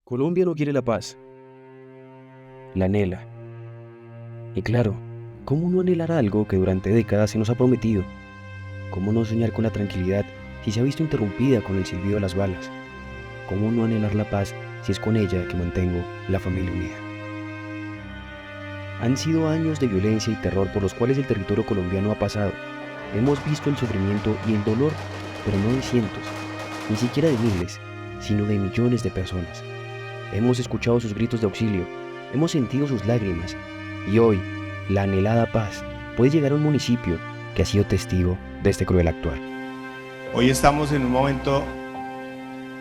Colombia no quiere la paz, la anhela. Y claro, ¿cómo no anhelar algo que durante décadas se nos ha prometido? ¿Cómo no soñar con la tranquilidad si se ha visto interrumpida con el silbido de las balas? ¿Cómo no anhelar la paz si es con ella que mantengo la familia unida? Han sido años de violencia y terror por los cuales el territorio colombiano ha pasado. Hemos visto el sufrimiento y el dolor, pero no de cientos, ni siquiera de miles, sino de millones de personas. Hemos escuchado sus gritos de auxilio, hemos sentido sus lágrimas, y hoy, la anhelada paz puede llegar a un municipio que ha sido testigo de este cruel actuar. Hoy estamos en un momento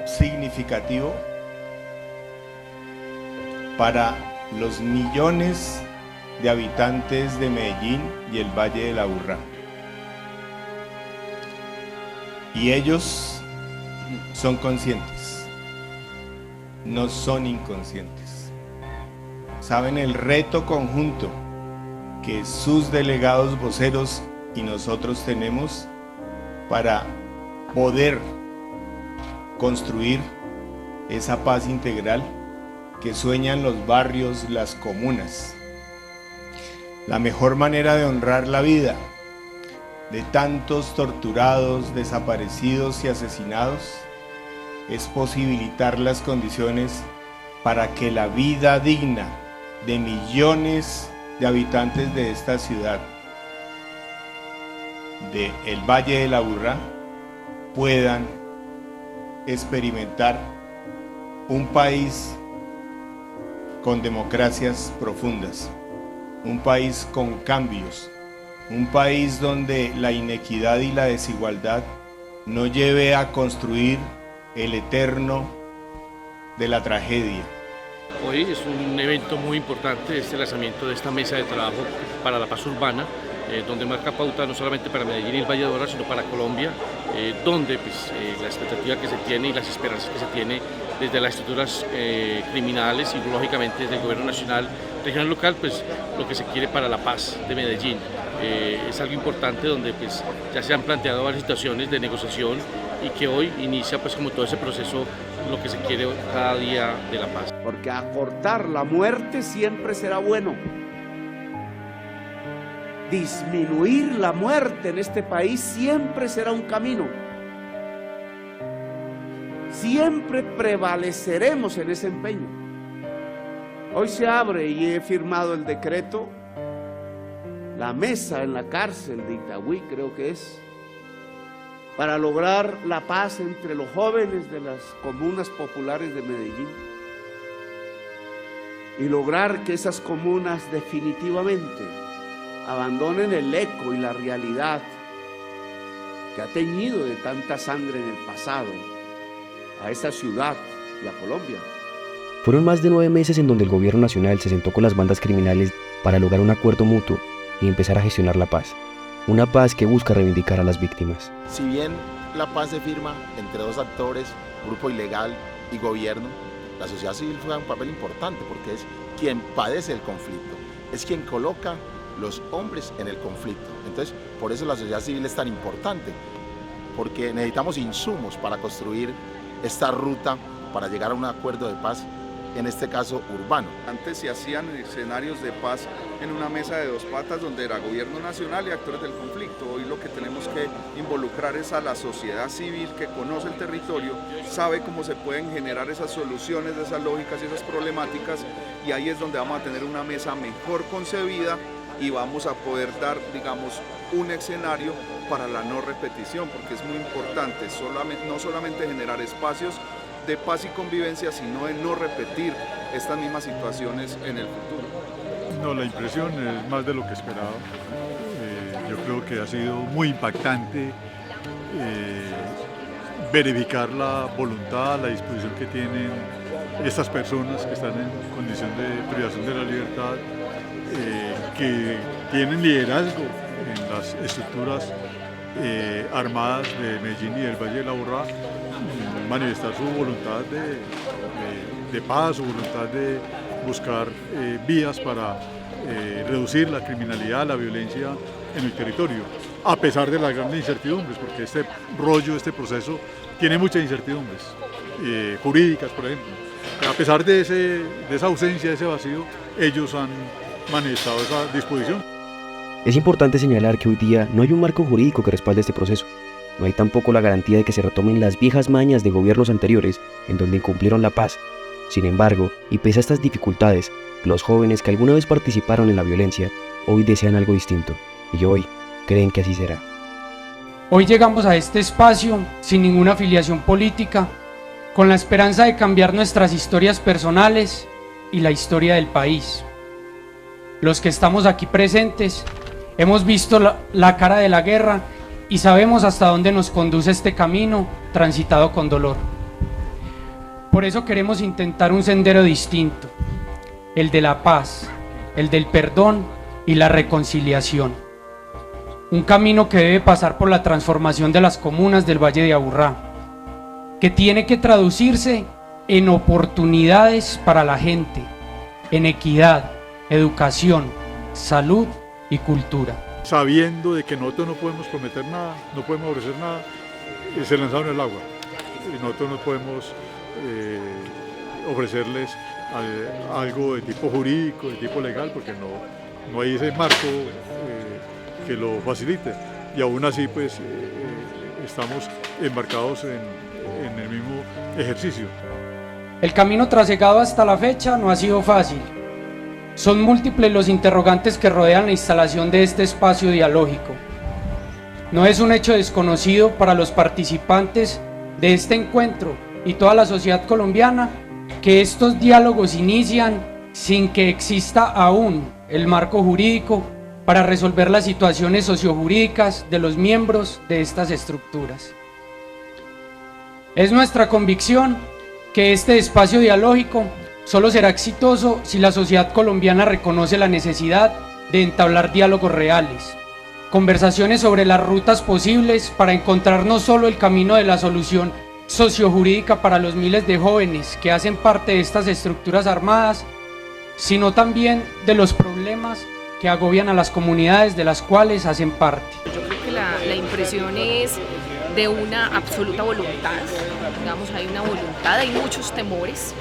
significativo para los millones de habitantes de Medellín y el Valle del Aburrá. Y ellos son conscientes, no son inconscientes. Saben el reto conjunto que sus delegados voceros y nosotros tenemos para poder construir esa paz integral que sueñan los barrios, las comunas. La mejor manera de honrar la vida de tantos torturados, desaparecidos y asesinados es posibilitar las condiciones para que la vida digna de millones de habitantes de esta ciudad, de el Valle del Aburrá, puedan experimentar un país con democracias profundas, un país con cambios, un país donde la inequidad y la desigualdad no lleve a construir el eterno de la tragedia. Hoy es un evento muy importante, este lanzamiento de esta mesa de trabajo para la paz urbana, donde marca pauta no solamente para Medellín y el Valle de Aburrá, sino para Colombia, donde la expectativa que se tiene y las esperanzas que se tiene desde las estructuras criminales y lógicamente desde el gobierno nacional, regional, local, pues lo que se quiere para la paz de Medellín. Es algo importante donde pues ya se han planteado varias situaciones de negociación y que hoy inicia pues como todo ese proceso, lo que se quiere cada día de la paz. Porque acortar la muerte siempre será bueno. Disminuir la muerte en este país siempre será un camino. Siempre prevaleceremos en ese empeño. Hoy se abre y he firmado el decreto, la mesa en la cárcel de Itagüí, creo que es, para lograr la paz entre los jóvenes de las comunas populares de Medellín y lograr que esas comunas definitivamente abandonen el eco y la realidad que ha teñido de tanta sangre en el pasado a esa ciudad y a Colombia. Fueron más de 9 meses en donde el gobierno nacional se sentó con las bandas criminales para lograr un acuerdo mutuo y empezar a gestionar la paz. Una paz que busca reivindicar a las víctimas. Si bien la paz se firma entre dos actores, grupo ilegal y gobierno, la sociedad civil juega un papel importante porque es quien padece el conflicto, es quien coloca los hombres en el conflicto. Entonces, por eso la sociedad civil es tan importante, porque necesitamos insumos para construir esta ruta para llegar a un acuerdo de paz, en este caso urbano. Antes se hacían escenarios de paz en una mesa de dos patas donde era gobierno nacional y actores del conflicto. Hoy lo que tenemos que involucrar es a la sociedad civil que conoce el territorio, sabe cómo se pueden generar esas soluciones de esas lógicas y esas problemáticas, y ahí es donde vamos a tener una mesa mejor concebida y vamos a poder dar, digamos, un escenario para la no repetición, porque es muy importante no solamente generar espacios de paz y convivencia, sino de no repetir estas mismas situaciones en el futuro. No, la impresión es más de lo que esperaba. Yo creo que ha sido muy impactante verificar la voluntad, la disposición que tienen estas personas que están en condición de privación de la libertad, que tienen liderazgo en las estructuras armadas de Medellín y del Valle del Aburrá, manifestar su voluntad de paz, su voluntad de buscar vías para reducir la criminalidad, la violencia en el territorio, a pesar de las grandes incertidumbres, porque este proceso tiene muchas incertidumbres, jurídicas, por ejemplo. A pesar de esa ausencia, de ese vacío, ellos han manifestado esa disposición. Es importante señalar que hoy día no hay un marco jurídico que respalde este proceso. No hay tampoco la garantía de que se retomen las viejas mañas de gobiernos anteriores en donde incumplieron la paz. Sin embargo, y pese a estas dificultades, los jóvenes que alguna vez participaron en la violencia, hoy desean algo distinto, y hoy creen que así será. Hoy llegamos a este espacio sin ninguna afiliación política, con la esperanza de cambiar nuestras historias personales y la historia del país. Los que estamos aquí presentes hemos visto la cara de la guerra y sabemos hasta dónde nos conduce este camino transitado con dolor. Por eso queremos intentar un sendero distinto, el de la paz, el del perdón y la reconciliación. Un camino que debe pasar por la transformación de las comunas del Valle de Aburrá, que tiene que traducirse en oportunidades para la gente, en equidad, educación, salud y cultura. Sabiendo de que nosotros no podemos prometer nada, no podemos ofrecer nada, se lanzaron el agua. Y nosotros no podemos ofrecerles algo de tipo jurídico, de tipo legal, porque no hay ese marco que lo facilite. Y aún así, pues, estamos embarcados en el mismo ejercicio. El camino trasegado hasta la fecha no ha sido fácil. Son múltiples los interrogantes que rodean la instalación de este espacio dialógico. No es un hecho desconocido para los participantes de este encuentro y toda la sociedad colombiana que estos diálogos inician sin que exista aún el marco jurídico para resolver las situaciones sociojurídicas de los miembros de estas estructuras. Es nuestra convicción que este espacio dialógico solo será exitoso si la sociedad colombiana reconoce la necesidad de entablar diálogos reales, conversaciones sobre las rutas posibles para encontrar no solo el camino de la solución sociojurídica para los miles de jóvenes que hacen parte de estas estructuras armadas, sino también de los problemas que agobian a las comunidades de las cuales hacen parte. Yo creo que la impresión es de una absoluta voluntad, digamos, hay una voluntad, hay muchos temores.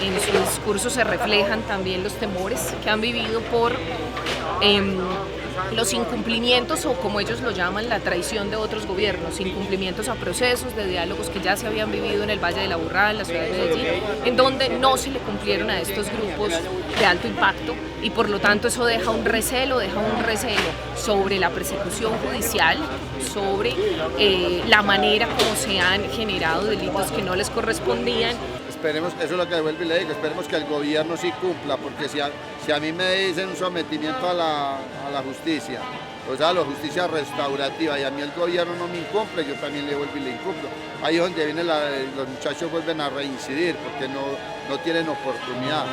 En su discurso se reflejan también los temores que han vivido por los incumplimientos, o como ellos lo llaman, la traición de otros gobiernos, incumplimientos a procesos de diálogos que ya se habían vivido en el Valle de la Aburrá, en la ciudad de Medellín, en donde no se le cumplieron a estos grupos de alto impacto, y por lo tanto eso deja un recelo sobre la persecución judicial, sobre la manera como se han generado delitos que no les correspondían. Esperemos, eso es lo que vuelvo y le digo, esperemos que el gobierno sí cumpla, porque si a mí me dicen un sometimiento a la justicia, o sea, la justicia restaurativa, y a mí el gobierno no me incumple, yo también le vuelvo y le incumplo. Ahí es donde los muchachos vuelven a reincidir, porque no tienen oportunidad.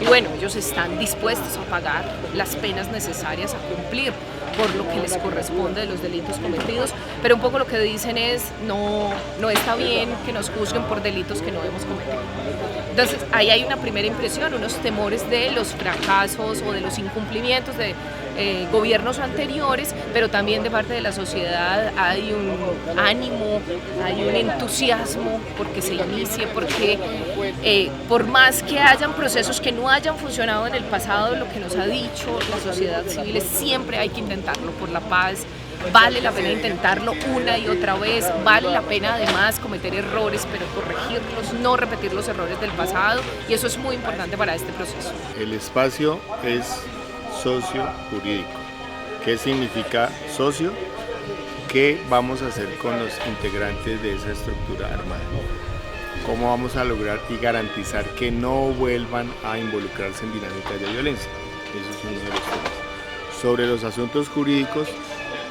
Y bueno, ellos están dispuestos a pagar las penas necesarias a cumplir por lo que les corresponde de los delitos cometidos, pero un poco lo que dicen es no está bien que nos juzguen por delitos que no hemos cometido. Entonces ahí hay una primera impresión, unos temores de los fracasos o de los incumplimientos de gobiernos anteriores, pero también de parte de la sociedad hay un ánimo, hay un entusiasmo porque se inicie, porque por más que hayan procesos que no hayan funcionado en el pasado, lo que nos ha dicho la sociedad civil es siempre hay que intentarlo por la paz. Vale la pena intentarlo una y otra vez, vale la pena además cometer errores, pero corregirlos, no repetir los errores del pasado, y eso es muy importante para este proceso. El espacio es socio-jurídico. ¿Qué significa socio? ¿Qué vamos a hacer con los integrantes de esa estructura armada? ¿Cómo vamos a lograr y garantizar que no vuelvan a involucrarse en dinámicas de violencia? Eso es uno de los temas. Sobre los asuntos jurídicos,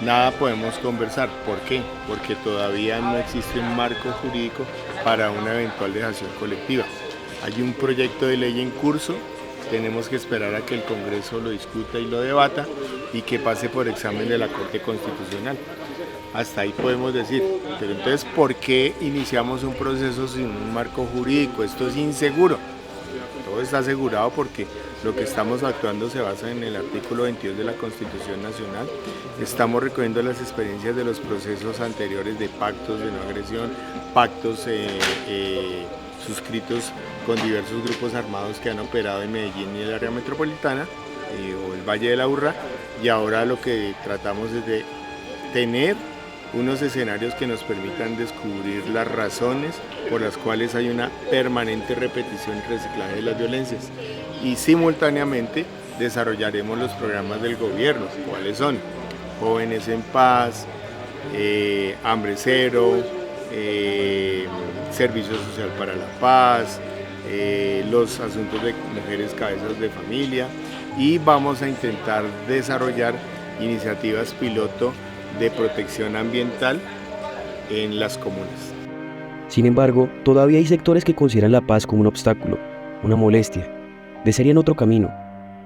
nada podemos conversar. ¿Por qué? Porque todavía no existe un marco jurídico para una eventual dejación colectiva. Hay un proyecto de ley en curso, tenemos que esperar a que el Congreso lo discuta y lo debata y que pase por examen de la Corte Constitucional. Hasta ahí podemos decir, pero entonces, ¿por qué iniciamos un proceso sin un marco jurídico? Esto es inseguro. Todo está asegurado porque lo que estamos actuando se basa en el artículo 22 de la Constitución Nacional. Estamos recogiendo las experiencias de los procesos anteriores de pactos de no agresión, pactos suscritos con diversos grupos armados que han operado en Medellín y el área metropolitana o el Valle de la Urra, y ahora lo que tratamos es de tener unos escenarios que nos permitan descubrir las razones por las cuales hay una permanente repetición y reciclaje de las violencias, y simultáneamente desarrollaremos los programas del gobierno. ¿Cuáles son? Jóvenes en Paz, Hambre Cero, Servicio Social para la Paz, los asuntos de mujeres cabezas de familia, y vamos a intentar desarrollar iniciativas piloto de protección ambiental en las comunas. Sin embargo, todavía hay sectores que consideran la paz como un obstáculo, una molestia. Desearían otro camino,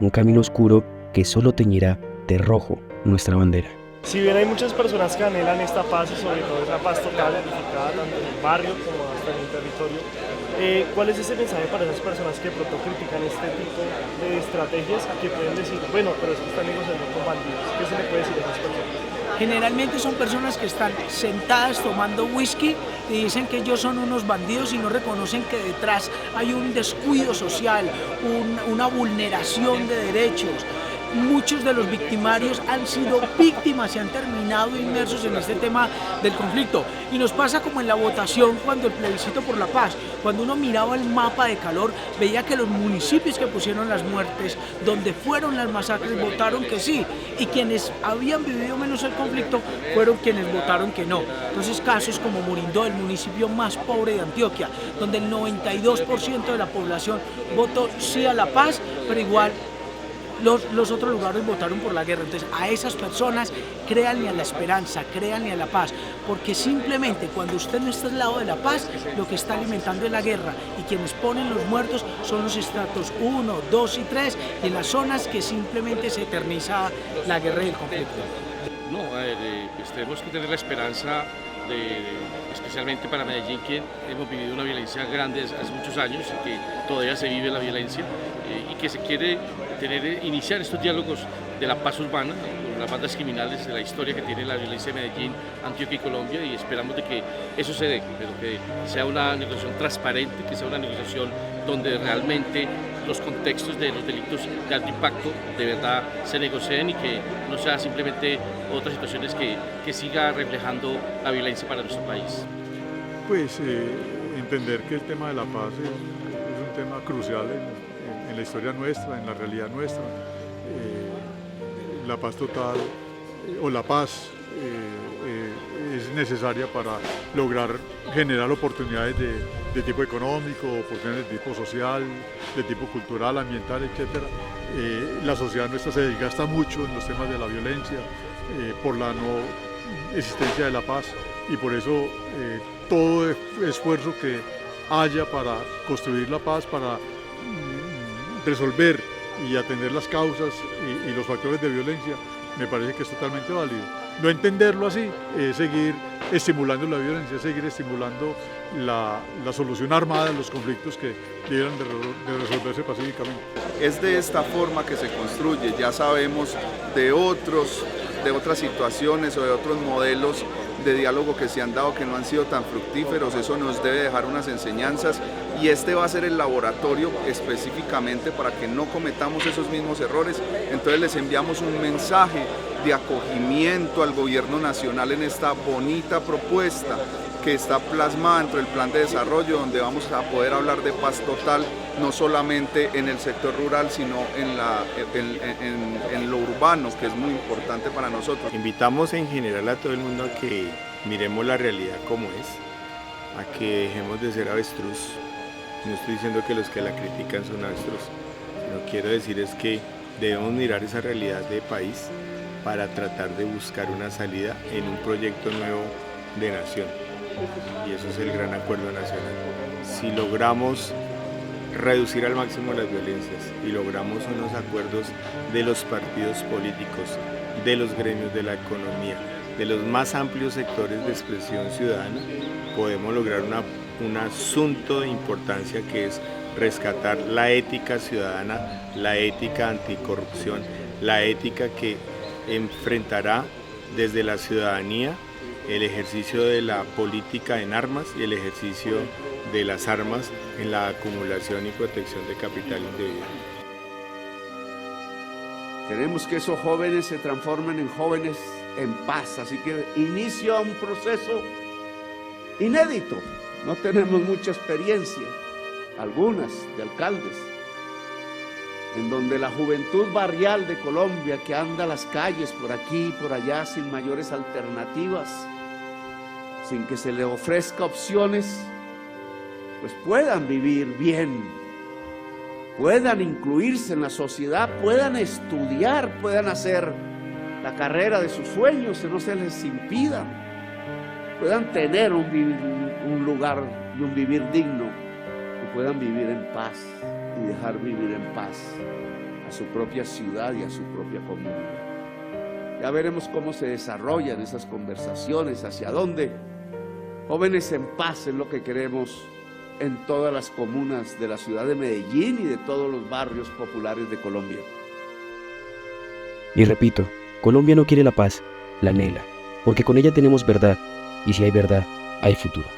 un camino oscuro que solo teñirá de rojo nuestra bandera. Si bien hay muchas personas que anhelan esta paz y sobre todo esa paz total, unificada tanto en el barrio como hasta en el territorio, ¿cuál es ese mensaje para esas personas que pronto critican este tipo de estrategias, que pueden decir, bueno, pero es que están negociando con bandidos? ¿Qué se le puede decir a esas personas? Generalmente son personas que están sentadas tomando whisky y dicen que ellos son unos bandidos y no reconocen que detrás hay un descuido social, una vulneración de derechos. Muchos de los victimarios han sido víctimas y han terminado inmersos en este tema del conflicto. Y nos pasa como en la votación cuando el plebiscito por la paz, cuando uno miraba el mapa de calor, veía que los municipios que pusieron las muertes, donde fueron las masacres, votaron que sí, y quienes habían vivido menos el conflicto fueron quienes votaron que no. Entonces casos como Murindó, el municipio más pobre de Antioquia, donde el 92% de la población votó sí a la paz, pero igual los otros lugares votaron por la guerra. Entonces a esas personas créanle a la esperanza, créanle a la paz, porque simplemente cuando usted no está al lado de la paz, lo que está alimentando es la guerra, y quienes ponen los muertos son los estratos 1, 2 y 3, y en las zonas que simplemente se eterniza la guerra y el conflicto. No, pues tenemos que tener la esperanza, especialmente para Medellín, que hemos vivido una violencia grande hace muchos años y que todavía se vive la violencia, y que se quiere iniciar estos diálogos de la paz urbana con las bandas criminales, de la historia que tiene la violencia de Medellín, Antioquia y Colombia, y esperamos de que eso se dé, pero que sea una negociación transparente, que sea una negociación donde realmente los contextos de los delitos de alto impacto de verdad se negocien, y que no sea simplemente otras situaciones que siga reflejando la violencia para nuestro país. Pues entender que el tema de la paz es un tema crucial en la historia nuestra, en la realidad nuestra. La paz total o la paz es necesaria para lograr generar oportunidades de tipo económico, oportunidades de tipo social, de tipo cultural, ambiental, etc. La sociedad nuestra se desgasta mucho en los temas de la violencia por la no existencia de la paz, y por eso todo esfuerzo que haya para construir la paz, para resolver y atender las causas y los factores de violencia, me parece que es totalmente válido. No entenderlo así es seguir estimulando la violencia, es seguir estimulando la solución armada de los conflictos que debieran de resolverse pacíficamente. Es de esta forma que se construye. Ya sabemos de otras situaciones o de otros modelos de diálogo que se han dado que no han sido tan fructíferos. Eso nos debe dejar unas enseñanzas, y este va a ser el laboratorio específicamente para que no cometamos esos mismos errores. Entonces les enviamos un mensaje de acogimiento al gobierno nacional en esta bonita propuesta que está plasmada dentro del plan de desarrollo, donde vamos a poder hablar de paz total, no solamente en el sector rural, sino en lo urbano, que es muy importante para nosotros. Invitamos en general a todo el mundo a que miremos la realidad como es, a que dejemos de ser avestruz. No estoy diciendo que los que la critican son avestruz, sino quiero decir es que debemos mirar esa realidad de país para tratar de buscar una salida en un proyecto nuevo de nación. Y eso es el gran acuerdo nacional. Si logramos reducir al máximo las violencias y logramos unos acuerdos de los partidos políticos, de los gremios de la economía, de los más amplios sectores de expresión ciudadana, podemos lograr un asunto de importancia, que es rescatar la ética ciudadana, la ética anticorrupción, la ética que enfrentará desde la ciudadanía el ejercicio de la política en armas y el ejercicio de las armas en la acumulación y protección de capital indebido. Queremos que esos jóvenes se transformen en jóvenes en paz, así que inicia un proceso inédito. No tenemos mucha experiencia, algunas de alcaldes, en donde la juventud barrial de Colombia que anda a las calles por aquí y por allá sin mayores alternativas, sin que se le ofrezca opciones, pues puedan vivir bien, puedan incluirse en la sociedad, puedan estudiar, puedan hacer la carrera de sus sueños, que no se les impida, puedan tener un lugar y un vivir digno, y puedan vivir en paz y dejar vivir en paz a su propia ciudad y a su propia comunidad. Ya veremos cómo se desarrollan esas conversaciones, hacia dónde. Jóvenes en paz es lo que queremos en todas las comunas de la ciudad de Medellín y de todos los barrios populares de Colombia. Y repito, Colombia no quiere la paz, la anhela, porque con ella tenemos verdad, y si hay verdad, hay futuro.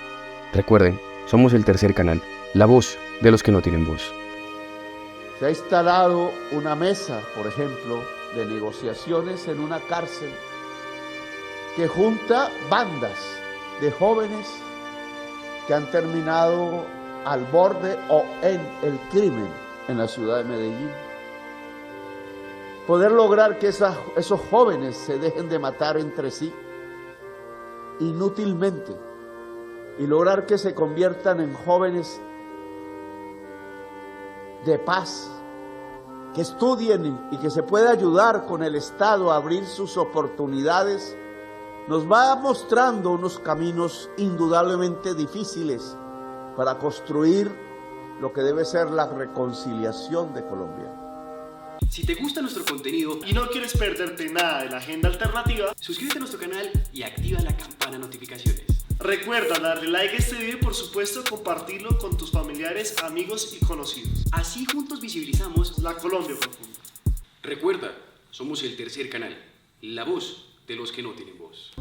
Recuerden, somos el tercer canal, la voz de los que no tienen voz. Se ha instalado una mesa, por ejemplo, de negociaciones en una cárcel que junta bandas de jóvenes que han terminado al borde o en el crimen en la ciudad de Medellín. Poder lograr que esos jóvenes se dejen de matar entre sí inútilmente y lograr que se conviertan en jóvenes de paz, que estudien y que se pueda ayudar con el Estado a abrir sus oportunidades, nos va mostrando unos caminos indudablemente difíciles para construir lo que debe ser la reconciliación de Colombia. Si te gusta nuestro contenido y no quieres perderte nada de la agenda alternativa, suscríbete a nuestro canal y activa la campana de notificaciones. Recuerda darle like a este video y por supuesto compartirlo con tus familiares, amigos y conocidos. Así juntos visibilizamos la Colombia profunda. Recuerda, somos el tercer canal, la voz de los que no tienen voz.